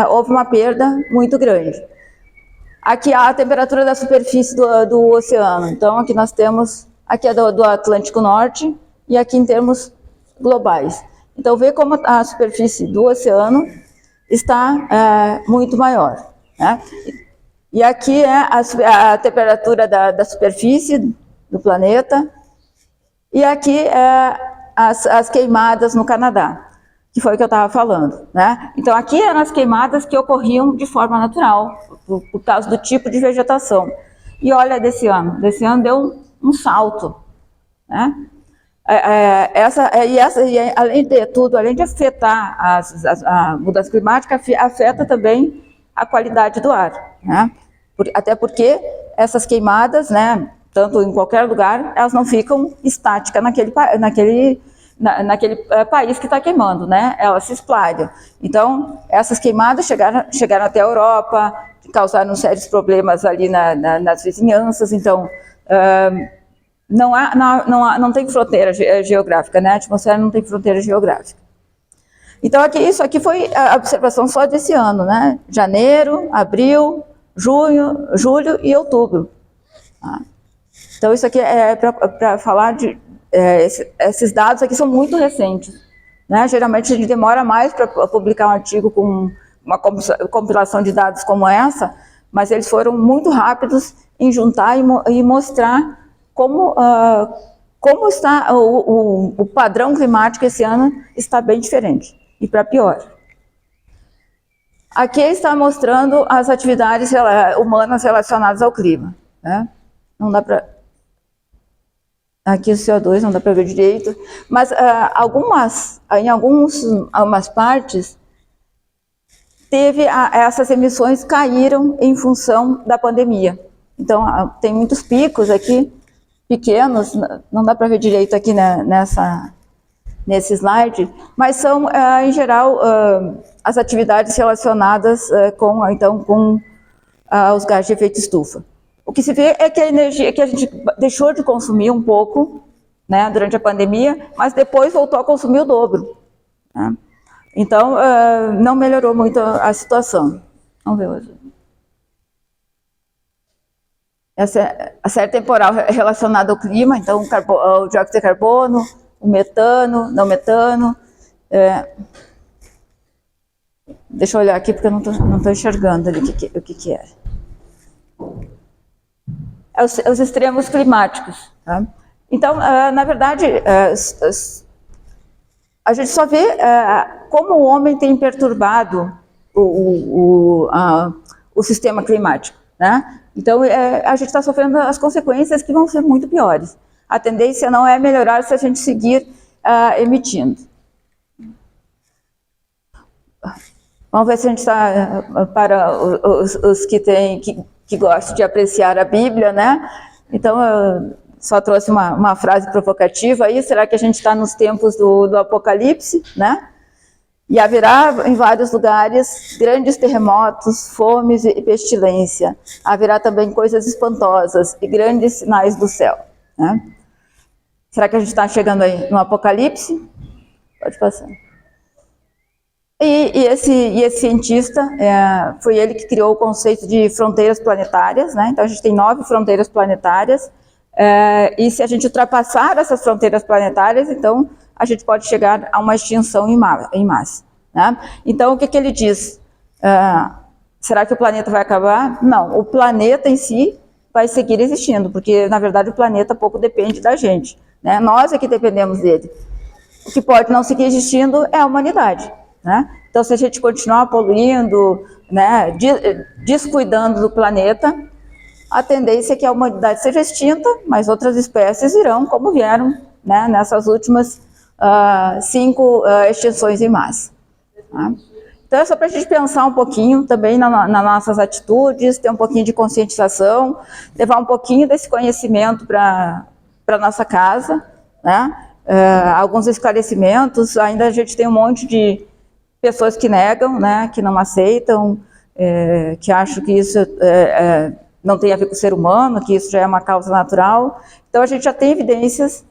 houve uma perda muito grande. Aqui há a temperatura da superfície do oceano. Então, aqui nós temos, aqui é do Atlântico Norte, e aqui em termos globais. Então, vê como a superfície do oceano está muito maior, né? E aqui é a temperatura da superfície do planeta, e aqui é as queimadas no Canadá, que foi o que eu estava falando, né? Então aqui eram as queimadas que ocorriam de forma natural, por causa do tipo de vegetação. E olha desse ano deu um salto, né? Além de tudo, além de afetar a mudança climática, afeta também a qualidade do ar, né? Até porque essas queimadas, né, tanto em qualquer lugar, elas não ficam estáticas naquele país que está queimando, né? Elas se espalham. Então, essas queimadas chegaram até a Europa, causaram sérios problemas ali nas vizinhanças. Então, não tem fronteira geográfica, né? A atmosfera não tem fronteira geográfica. Então, isso aqui foi a observação só desse ano, né? Janeiro, abril, junho, julho e outubro. Então, isso aqui é para falar de... esses dados aqui são muito recentes, né? Geralmente a gente demora mais para publicar um artigo com uma compilação de dados como essa, mas eles foram muito rápidos em juntar e mostrar como está o padrão climático esse ano está bem diferente, e para pior. Aqui está mostrando as atividades humanas relacionadas ao clima, né? Não dá para... Aqui o CO2 não dá para ver direito, mas em algumas partes, essas emissões caíram em função da pandemia. Então, tem muitos picos aqui, pequenos, não dá para ver direito aqui nesse slide, mas são, em geral, as atividades relacionadas com os gases de efeito estufa. O que se vê é que a energia que a gente deixou de consumir um pouco, né, durante a pandemia, mas depois voltou a consumir o dobro, né? Então, não melhorou muito a situação. Vamos ver hoje. Essa é a série temporal relacionada ao clima, então o dióxido de carbono, o metano, não metano. Deixa eu olhar aqui porque eu não estou enxergando ali o que é. Os extremos climáticos, tá? Então, na verdade, a gente só vê como o homem tem perturbado o sistema climático, né? Então, a gente está sofrendo as consequências que vão ser muito piores. A tendência não é melhorar se a gente seguir emitindo. Vamos ver se a gente está, para os que gostam de apreciar a Bíblia, né? Então, eu só trouxe uma frase provocativa aí. Será que a gente está nos tempos do Apocalipse, né? E haverá em vários lugares grandes terremotos, fomes e pestilência. Haverá também coisas espantosas e grandes sinais do céu, né? Será que a gente está chegando aí no Apocalipse? Pode passar. E esse cientista, foi ele que criou o conceito de fronteiras planetárias, né? Então a gente tem 9 fronteiras planetárias, e se a gente ultrapassar essas fronteiras planetárias, então a gente pode chegar a uma extinção em massa, né? Então o que ele diz? Será que o planeta vai acabar? Não, o planeta em si vai seguir existindo, porque na verdade o planeta pouco depende da gente, né? Nós é que dependemos dele. O que pode não seguir existindo é a humanidade, né? Então, se a gente continuar poluindo, né, descuidando do planeta, a tendência é que a humanidade seja extinta, mas outras espécies virão, como vieram, né, nessas últimas 5 extinções em massa, tá? Então, é só para a gente pensar um pouquinho também nas nossas atitudes, ter um pouquinho de conscientização, levar um pouquinho desse conhecimento para a nossa casa, né? Alguns esclarecimentos. Ainda a gente tem um monte de pessoas que negam, né, que não aceitam, que acham que isso não tem a ver com o ser humano, que isso já é uma causa natural. Então a gente já tem evidências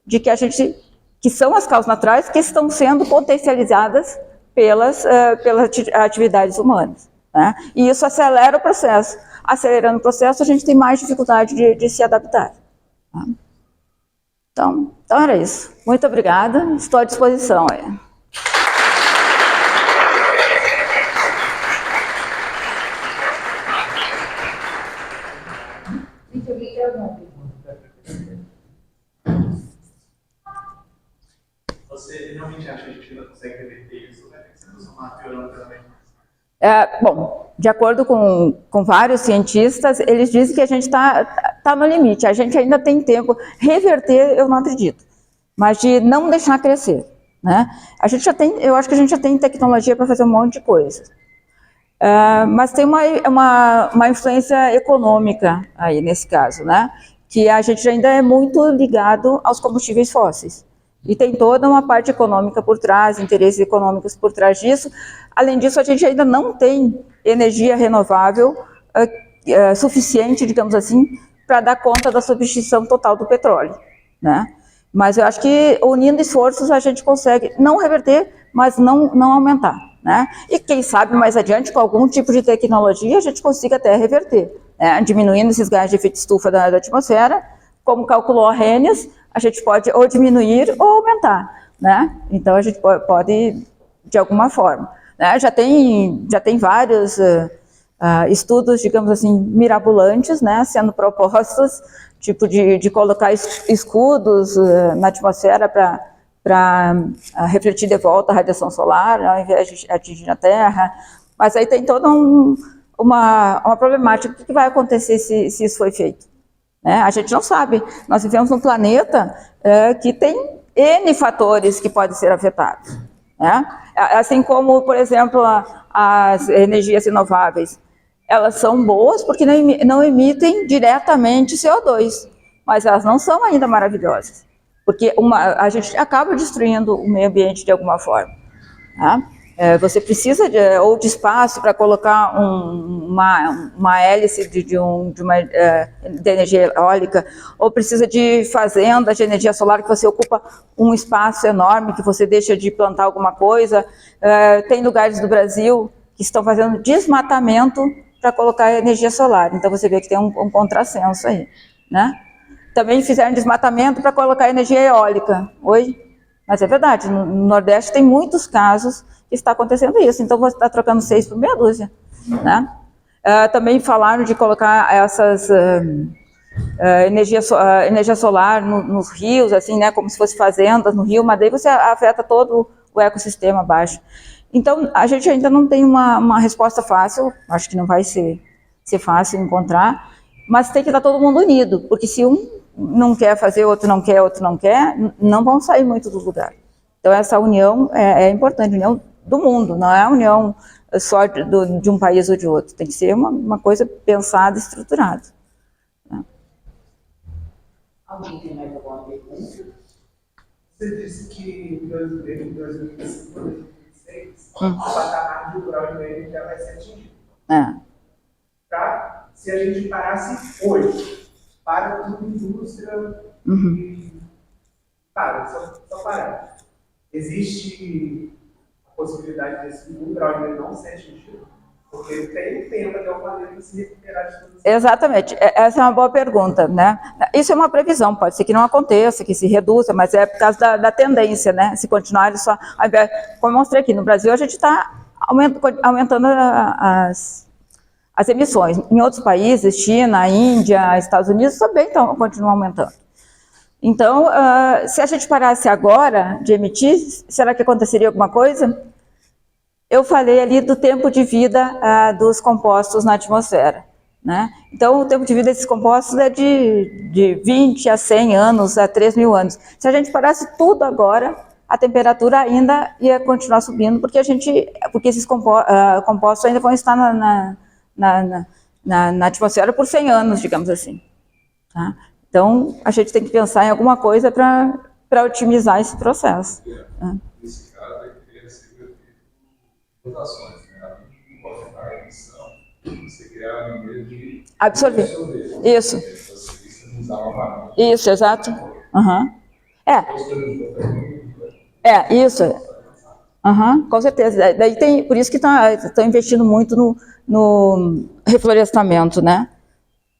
de que são as causas naturais que estão sendo potencializadas pelas atividades humanas, né? E isso acelera o processo. Acelerando o processo, a gente tem mais dificuldade de se adaptar, tá? Então era isso. Muito obrigada, estou à disposição aí. Você realmente acha que a gente ainda consegue reverter isso? Vai ter que se transformar piorando cada vez mais? Bom, de acordo com vários cientistas, eles dizem que a gente tá no limite, a gente ainda tem tempo. Reverter, eu não acredito, mas de não deixar crescer, né? Eu acho que a gente já tem tecnologia para fazer um monte de coisa. Mas tem uma influência econômica aí nesse caso, né? Que a gente ainda é muito ligado aos combustíveis fósseis. E tem toda uma parte econômica por trás, interesses econômicos por trás disso. Além disso, a gente ainda não tem energia renovável suficiente, digamos assim, para dar conta da substituição total do petróleo, né? Mas eu acho que unindo esforços a gente consegue não reverter, mas não aumentar, né? E quem sabe mais adiante com algum tipo de tecnologia a gente consiga até reverter, né? Diminuindo esses gases de efeito estufa da atmosfera, como calculou a Arrhenius, a gente pode ou diminuir ou aumentar, né? Então a gente pode de alguma forma, né? Já tem vários estudos, digamos assim, mirabolantes, né, sendo propostos, tipo de colocar escudos na atmosfera para refletir de volta a radiação solar, ao invés de atingir a Terra. Mas aí tem toda uma problemática. O que vai acontecer se isso foi feito? Né? A gente não sabe. Nós vivemos num planeta que tem N fatores que podem ser afetados, né? Assim como, por exemplo, as energias renováveis. Elas são boas porque não emitem diretamente CO2, mas elas não são ainda maravilhosas, porque a gente acaba destruindo o meio ambiente de alguma forma, tá? Você precisa de espaço para colocar uma hélice de energia eólica, ou precisa de fazendas de energia solar que você ocupa um espaço enorme, que você deixa de plantar alguma coisa. Tem lugares do Brasil que estão fazendo desmatamento para colocar energia solar. Então você vê que tem um contrassenso aí, né? Também fizeram desmatamento para colocar energia eólica. Oi? Mas é verdade, no Nordeste tem muitos casos que está acontecendo isso. Então você está trocando 6 por meia dúzia, né? Também falaram de colocar essas energia solar nos rios, assim, né? Como se fosse fazendas no rio, mas daí você afeta todo o ecossistema abaixo. Então, a gente ainda não tem uma resposta fácil, acho que não vai ser fácil encontrar, mas tem que estar todo mundo unido, porque se um não quer fazer, outro não quer, não vão sair muito do lugar. Então, essa união é importante, a união do mundo, não é a união só de um país ou de outro, tem que ser uma coisa pensada e estruturada. Alguém tem mais alguma pergunta? Você disse que em 2005, o patamar de grau de meio já vai ser atingido. Se a gente parasse hoje, para tudo, indústria e só parar. Existe a possibilidade desse 1 grau de meio não ser atingido? Porque tem tempo até o planeta se recuperar de tudo isso. Exatamente, essa é uma boa pergunta, né? Isso é uma previsão, pode ser que não aconteça, que se reduza, mas é por causa da tendência, né? Se continuar só, como eu mostrei aqui, no Brasil a gente está aumentando as emissões. Em outros países, China, Índia, Estados Unidos, também continuam aumentando. Então, se a gente parasse agora de emitir, será que aconteceria alguma coisa? Eu falei ali do tempo de vida dos compostos na atmosfera, né? Então, o tempo de vida desses compostos é de 20 a 100 anos, a 3.000 anos. Se a gente parasse tudo agora, a temperatura ainda ia continuar subindo, porque esses compostos ainda vão estar na atmosfera por 100 anos, digamos assim, tá? Então, a gente tem que pensar em alguma coisa para otimizar esse processo. Nesse caso, vai ter ser rotações, né? Pode estar a emissão, você criar uma maneira de absorver. Isso. Isso, exato. Isso. Com certeza. Daí por isso que estão investindo muito no reflorestamento, né?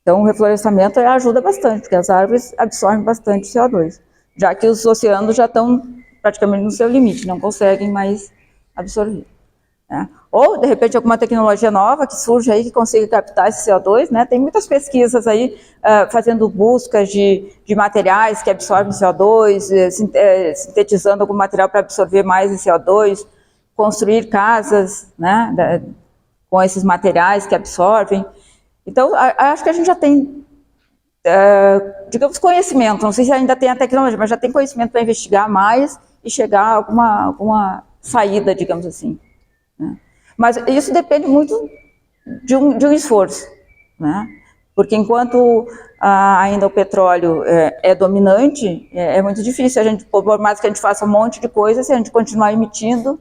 Então, o reflorestamento ajuda bastante, porque as árvores absorvem bastante CO2, já que os oceanos já estão praticamente no seu limite, não conseguem mais absorver, né? Ou, de repente, alguma tecnologia nova que surge aí que consiga captar esse CO2, né? Tem muitas pesquisas aí fazendo buscas de materiais que absorvem CO2, sintetizando algum material para absorver mais esse CO2, construir casas, né, com esses materiais que absorvem. Então, acho que a gente já tem, digamos, conhecimento, não sei se ainda tem a tecnologia, mas já tem conhecimento para investigar mais e chegar a alguma saída, digamos assim, né? Mas isso depende muito de um esforço, né? Porque enquanto ainda o petróleo é dominante, é muito difícil, por mais que a gente faça um monte de coisa, se a gente continuar emitindo,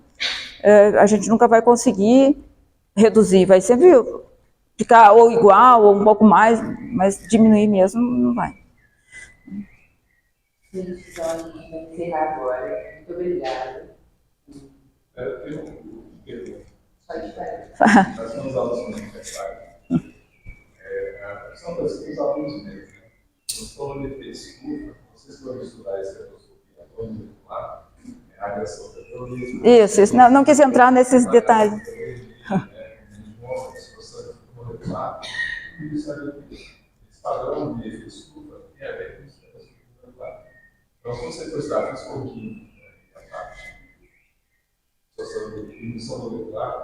a gente nunca vai conseguir reduzir, vai sempre ficar ou igual, ou um pouco mais, mas diminuir mesmo não vai. Gente, então a gente vai encerrar agora. Muito obrigada. Eu tenho uma pergunta. Pode falar. Nós somos alunos universitários. São os alunos mesmo, né? Nós falamos de ter estufa, vocês vão estudar espectroscopia molecular, agressão terrorista. Isso, não quis entrar nesses detalhes. Molecular, e isso é esse padrão de estufa tem a ver com espectroscopia molecular. Então, se você for estudar fisicoquímica e a parte de emissão molecular,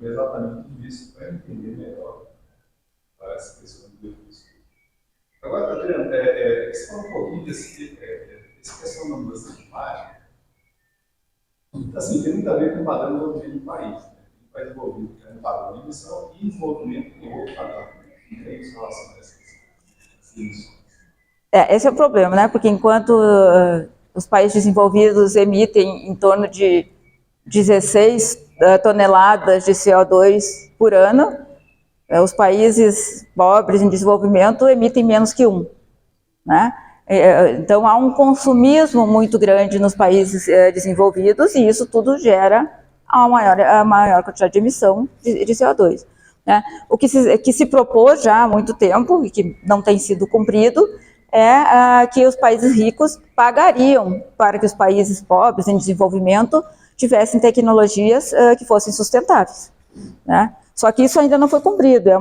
é exatamente isso para entender melhor essa questão do estudo. Agora, Adriano, você fala um pouquinho dessa questão da mudança climática. Assim, tem muito a ver com o padrão de desenvolvimento do país. Né? O país envolvido no padrão de emissão e desenvolvimento em outro padrão. Fica aí em relação a essas emissões. Esse é o problema, né? Porque enquanto os países desenvolvidos emitem em torno de 16 toneladas de CO2 por ano, os países pobres em desenvolvimento emitem menos que 1, né? Então há um consumismo muito grande nos países desenvolvidos e isso tudo gera a maior quantidade de emissão de CO2. Né? O que se propôs já há muito tempo e que não tem sido cumprido é que os países ricos pagariam para que os países pobres em desenvolvimento tivessem tecnologias que fossem sustentáveis. Né? Só que isso ainda não foi cumprido.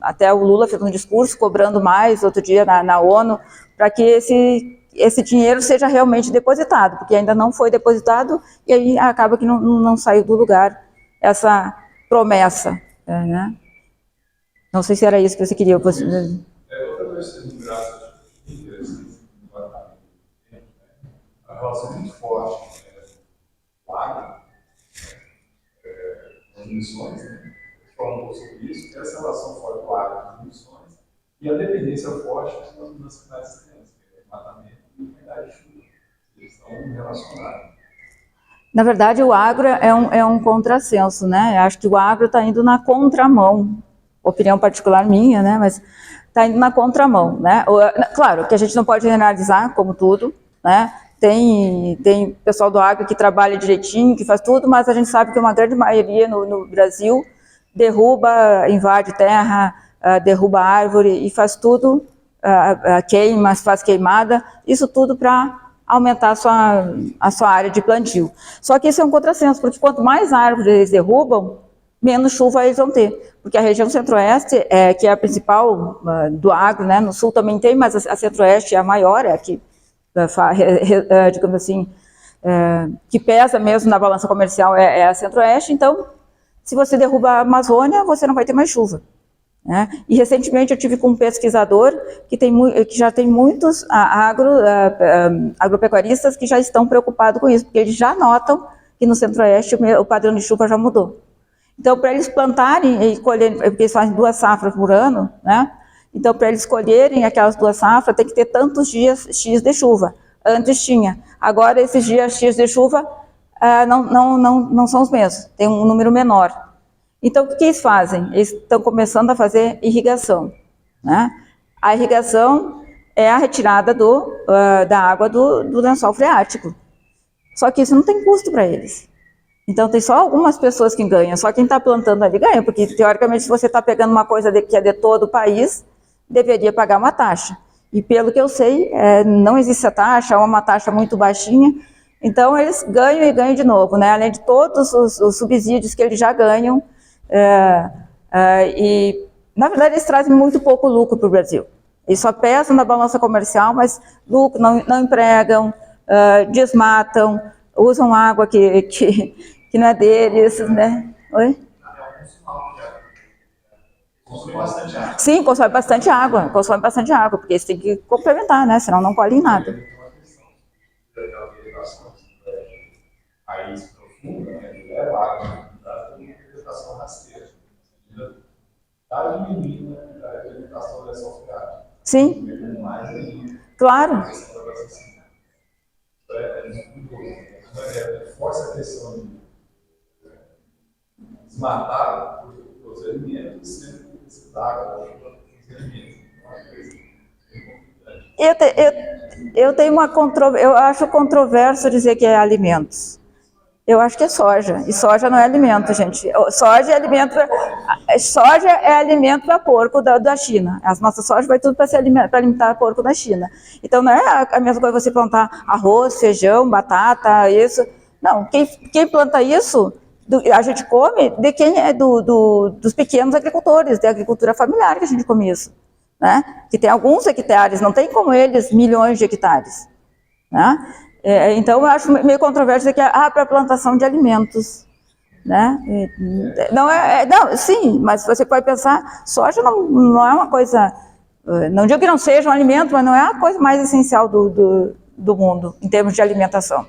Até o Lula fez um discurso cobrando mais outro dia na ONU para que esse dinheiro seja realmente depositado, porque ainda não foi depositado e aí acaba que não saiu do lugar essa promessa. Né? Não sei se era isso que você queria. Outra coisa que graça interessante a relação muito forte com a água, as emissões, né? Falando um pouco sobre isso, essa relação forte com a água, as emissões, e a dependência forte das mudanças climáticas extremas, que é o desmatamento e a umidade de chuva. Eles estão relacionados. Na verdade, o agro é um contrassenso, né? Eu acho que o agro está indo na contramão, opinião particular minha, né? Mas está indo na contramão, né? Claro que a gente não pode generalizar como tudo, né? Tem pessoal do agro que trabalha direitinho, que faz tudo, mas a gente sabe que uma grande maioria no Brasil derruba, invade terra, derruba árvore e faz tudo, queima, faz queimada, isso tudo para aumentar a sua área de plantio. Só que isso é um contrassenso, porque quanto mais árvores eles derrubam, menos chuva eles vão ter. Porque a região centro-oeste, que é a principal do agro, né? No sul também tem, mas a centro-oeste é a maior, é a que, digamos assim, que pesa mesmo na balança comercial é a centro-oeste. Então, se você derruba a Amazônia, você não vai ter mais chuva. Né? E recentemente eu tive com um pesquisador que já tem muitos agropecuaristas que já estão preocupados com isso, porque eles já notam que no centro-oeste o padrão de chuva já mudou. Então, para eles plantarem e colherem, porque eles fazem 2 safras por ano, né? Então, para eles colherem aquelas 2 safras, tem que ter tantos dias X de chuva. Antes tinha. Agora, esses dias X de chuva não são os mesmos, tem um número menor. Então, o que eles fazem? Eles estão começando a fazer irrigação. Né? A irrigação é a retirada da água do lençol freático. Só que isso não tem custo para eles. Então, tem só algumas pessoas que ganham. Só quem está plantando ali ganha, porque, teoricamente, se você está pegando uma coisa que é de todo o país, deveria pagar uma taxa. E, pelo que eu sei, não existe a taxa, é uma taxa muito baixinha. Então, eles ganham e ganham de novo, né? Além de todos os subsídios que eles já ganham. E, na verdade, eles trazem muito pouco lucro para o Brasil. Eles só pesam na balança comercial, mas lucro não empregam, desmatam, usam água que não é deles, né? Oi? Consome bastante água. Sim, consome bastante água, porque eles têm que complementar, né? Senão não colhem nada. Tem uma questão daquela vegetação raiz profunda, né? Que leva água para uma vegetação rasteira. Está diminuindo a vegetação dessa oferta. Sim. Mais ainda. Claro. Força a questão de desmatar os alimentos e sempre precisar dos alimentos. Eu tenho eu acho controverso dizer que é alimentos. Eu acho que é soja, e soja não é alimento, gente. Soja é alimento para porco da China. As nossas sojas vai tudo para alimentar porco da China. Então não é a mesma coisa você plantar arroz, feijão, batata, isso. Não, quem planta isso, a gente come de quem é dos pequenos agricultores, da agricultura familiar que a gente come isso. Né? Que tem alguns hectares, não tem como eles milhões de hectares. Né? Então, eu acho meio controverso dizer que para plantação de alimentos. Né? Não, sim, mas você pode pensar, soja não é uma coisa, não digo que não seja um alimento, mas não é a coisa mais essencial do mundo, em termos de alimentação.